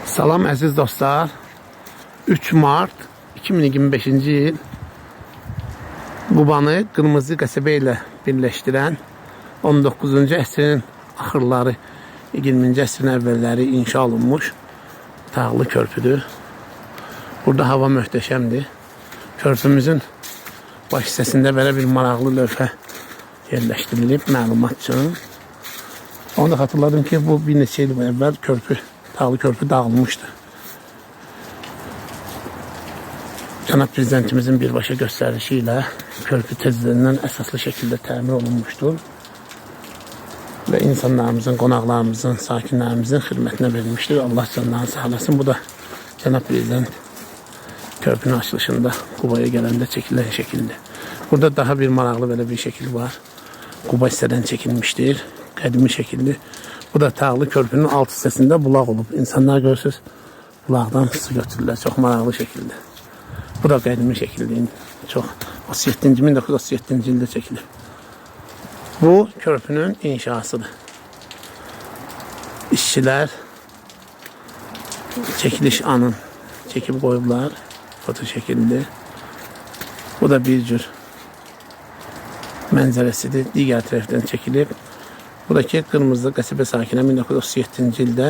Salam əziz dostlar. 3 Mart 2025-ci il Qubanı Qırmızı qəsəbə ilə birləşdirən 19-cu əsrin axırları 20-ci əsrin əvvəlləri inşa olunmuş tağlı körpüdür. Burada hava möhtəşəmdir. Körpümüzün baş hissəsində belə bir maraqlı lövhə yerləşdirilib məlumat üçün. Onu da xatırladım ki, bu bir neçə il əvvəl tağlı körpü dağılmışdı. Cənab Prezidentimizin birbaşa göstərişi ilə körpü tezlerindən əsaslı şəkildə təmir olunmuşdur və insanlarımızın, qonaqlarımızın, sakinlərimizin xidmətinə verilmişdir. Allah canlarını sağlasın. Bu da Cənab Prezident körpünün açılışında Qubaya gələndə çəkilən şəkildir. Burada daha bir maraqlı belə bir şəkil var. Quba hissədən çəkilmişdir. Qədimi şəkildir. Bu da tağlı körpünün alt hissəsində bulaq olub. İnsanlar görürsünüz, bulaqdan su götürürlər. Çox maraqlı şəkildir. Bu da qədimi şəkildir. Çox 1937-ci ildə çəkilir. Bu körpünün inşasıdır. İşçilər çəkiliş anın çəkib qoyublar. Foto şəkildir. Bu da bir cür mənzərəsidir. Digər tərəfdən çəkilib. Buradakı Qırmızı qəsəbə sakinə 1937-ci ildə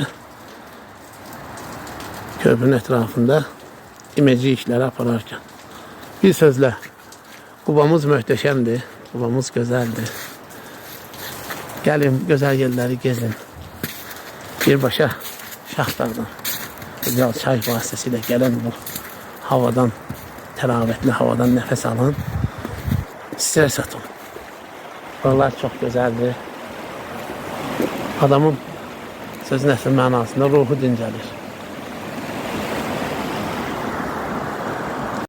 körpünün ətrafında imece işləri apararkən. Bir sözlə, Qubamız möhtəşəmdir, Qubamız gözəldir. Gəlin, gözəl yerləri gezin. Birbaşa Şaxtardan, güzel çay vasitəsilə gələn bu havadan, təravətli havadan nəfəs alın. Sizlər satın. Buralar çox gözəldir. Adamın sözün əsl mənasında ruhu dincəlir.